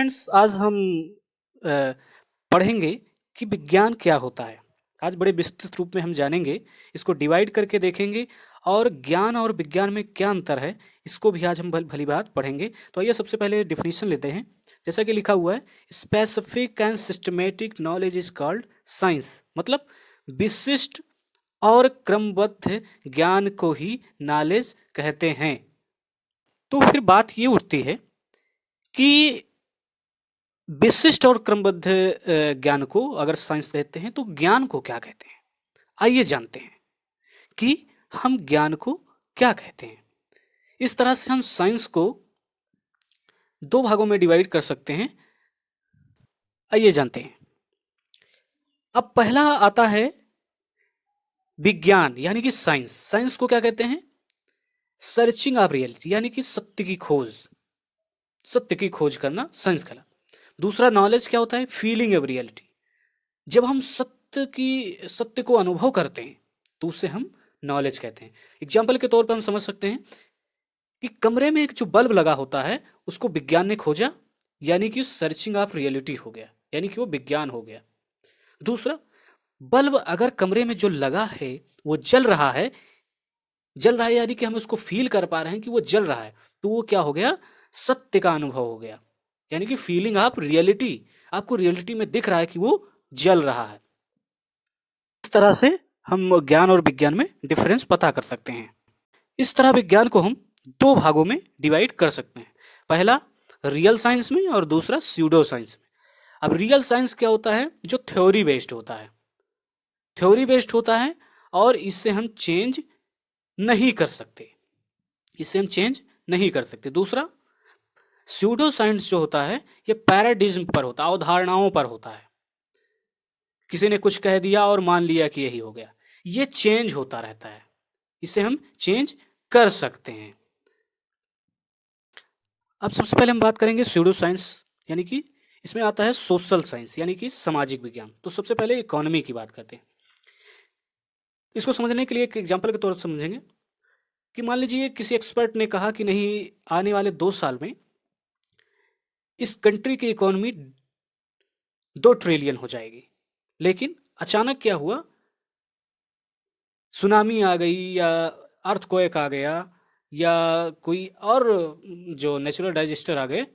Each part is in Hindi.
फ्रेंड्स, आज हम अ, पढ़ेंगे कि विज्ञान क्या होता है। आज बड़े विस्तृत रूप में हम जानेंगे, इसको डिवाइड करके देखेंगे और ज्ञान और विज्ञान में क्या अंतर है, इसको भी आज हम भली बात पढ़ेंगे। तो आइए सबसे पहले डिफिनीशन लेते हैं। जैसा कि लिखा हुआ है, specific and systematic knowledge is called science. मतलब विशिष्ट और क्रमबद्ध ज्ञान को ही नॉलेज कहते हैं। तो फिर बात ये उठती है कि विशिष्ट और क्रमबद्ध ज्ञान को अगर साइंस कहते हैं तो ज्ञान को क्या कहते हैं। आइए जानते हैं कि हम ज्ञान को क्या कहते हैं। इस तरह से हम साइंस को दो भागों में डिवाइड कर सकते हैं। आइए जानते हैं। अब पहला आता है विज्ञान यानी कि साइंस। साइंस को क्या कहते हैं? सर्चिंग ऑफ रियलिटी यानी कि सत्य की खोज, सत्य की खोज करना साइंस कहला। दूसरा नॉलेज क्या होता है? Feeling of reality. जब हम सत्य को अनुभव करते हैं तो उसे हम नॉलेज कहते हैं। एग्जाम्पल के तौर पर हम समझ सकते हैं कि कमरे में एक जो बल्ब लगा होता है उसको विज्ञान ने खोजा, यानी कि सर्चिंग ऑफ रियलिटी हो गया, यानी कि वो विज्ञान हो गया। दूसरा, बल्ब अगर कमरे में जो लगा है वो जल रहा है यानी कि हम उसको फील कर पा रहे हैं कि वो जल रहा है, तो वो क्या हो गया? सत्य का अनुभव हो गया, यानी कि फीलिंग ऑफ रियलिटी। आपको रियलिटी में दिख रहा है कि वो जल रहा है। इस तरह से हम ज्ञान और विज्ञान में डिफरेंस पता कर सकते हैं। इस तरह विज्ञान को हम दो भागों में डिवाइड कर सकते हैं। पहला रियल साइंस में और दूसरा स्यूडो साइंस में। अब रियल साइंस क्या होता है? जो थ्योरी बेस्ड होता है, थ्योरी बेस्ड होता है और इससे हम चेंज नहीं कर सकते, इससे हम चेंज नहीं कर सकते। दूसरा स्यूडो साइंस जो होता है ये पैराडिज्म पर होता है, अवधारणाओं पर होता है। किसी ने कुछ कह दिया और मान लिया कि यही हो गया, ये चेंज होता रहता है, इसे हम चेंज कर सकते हैं। अब सबसे पहले हम बात करेंगे स्यूडो साइंस, यानी कि इसमें आता है सोशल साइंस यानी कि सामाजिक विज्ञान। तो सबसे पहले इकोनॉमी की बात करते हैं। इसको समझने के लिए एक एग्जांपल के तौर पर समझेंगे कि मान लीजिए किसी एक्सपर्ट ने कहा कि नहीं, आने वाले 2 साल में इस कंट्री की इकोनॉमी 2 ट्रिलियन हो जाएगी। लेकिन अचानक क्या हुआ? सुनामी आ गई या अर्थक्वेक आ गया या कोई और जो नेचुरल डिजास्टर आ गए,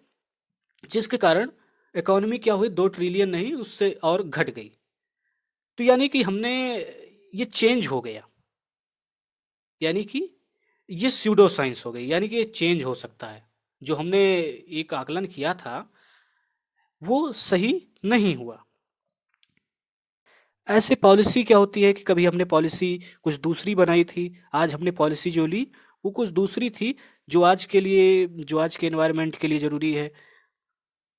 जिसके कारण इकोनॉमी क्या हुई? 2 ट्रिलियन नहीं, उससे और घट गई। तो यानी कि हमने ये चेंज हो गया, यानी कि ये स्यूडो साइंस हो गई, यानी कि ये चेंज हो सकता है। जो हमने एक आकलन किया था वो सही नहीं हुआ। ऐसे पॉलिसी क्या होती है कि कभी हमने पॉलिसी कुछ दूसरी बनाई थी, आज हमने पॉलिसी जो ली वो कुछ दूसरी थी, जो आज के लिए, जो आज के एनवायरनमेंट के लिए ज़रूरी है।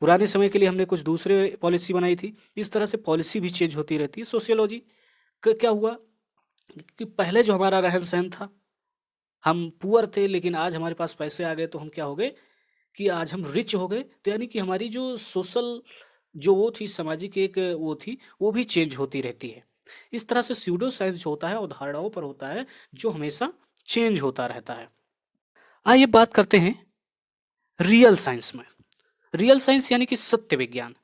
पुराने समय के लिए हमने कुछ दूसरे पॉलिसी बनाई थी। इस तरह से पॉलिसी भी चेंज होती रहती है। सोशियोलॉजी का क्या हुआ कि पहले जो हमारा रहन सहन था, हम पुअर थे लेकिन आज हमारे पास पैसे आ गए तो हम क्या हो गए कि आज हम रिच हो गए। तो यानी कि हमारी जो सोशल जो वो थी, सामाजिक एक वो थी, वो भी चेंज होती रहती है। इस तरह से स्यूडो साइंस जो होता है अवधारणाओं पर होता है, जो हमेशा चेंज होता रहता है। आइए बात करते हैं रियल साइंस में। रियल साइंस यानी कि सत्य विज्ञान।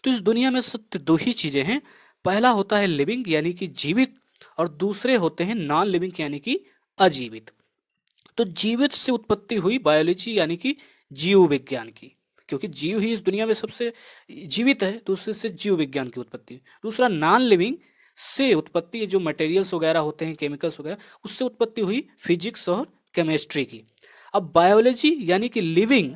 तो इस दुनिया में सत्य दो ही चीजें हैं। पहला होता है लिविंग यानी कि जीवित, और दूसरे होते हैं नॉन लिविंग यानी कि अजीवित। तो जीवित से उत्पत्ति हुई बायोलॉजी यानी कि जीव विज्ञान की, क्योंकि जीव ही इस दुनिया में सबसे जीवित है, तो उससे जीव विज्ञान की उत्पत्ति हुई। दूसरा नॉन लिविंग से उत्पत्ति, जो मटेरियल्स वगैरह होते हैं, केमिकल्स वगैरह, उससे उत्पत्ति हुई फिजिक्स और केमिस्ट्री की। अब बायोलॉजी यानी कि लिविंग,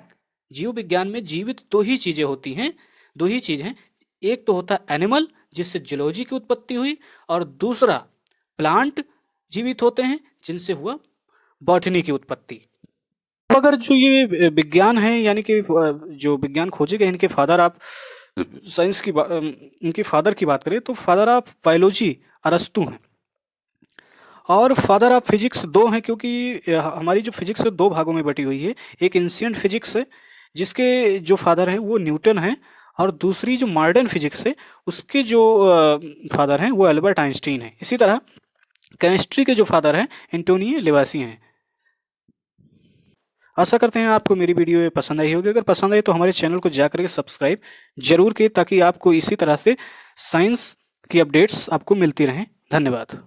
जीव विज्ञान में जीवित दो ही चीजें होती हैं, दो ही चीज हैं। एक तो होता है एनिमल जिससे जूलॉजी की उत्पत्ति हुई, और दूसरा प्लांट जीवित होते हैं जिनसे हुआ बॉटनी की उत्पत्ति। तो अगर जो ये विज्ञान है यानी कि जो विज्ञान खोजे गए, इनके फादर आप साइंस की इनके फादर की बात करें तो फादर ऑफ बायोलॉजी अरस्तु हैं, और फादर ऑफ फिजिक्स दो हैं, क्योंकि हमारी जो फिजिक्स है दो भागों में बटी हुई है। एक एंशिएंट फिजिक्स है जिसके जो फादर हैं वो न्यूटन हैं, और दूसरी जो मॉडर्न फिजिक्स है उसके जो फादर हैं वो एल्बर्ट आइंस्टीन हैं। इसी तरह केमिस्ट्री के जो फादर हैं एंटोनियो लेवासी हैं। आशा करते हैं आपको मेरी वीडियो पसंद आई होगी। अगर पसंद आई तो हमारे चैनल को जा करके सब्सक्राइब जरूर किए, ताकि आपको इसी तरह से साइंस की अपडेट्स आपको मिलती रहें। धन्यवाद।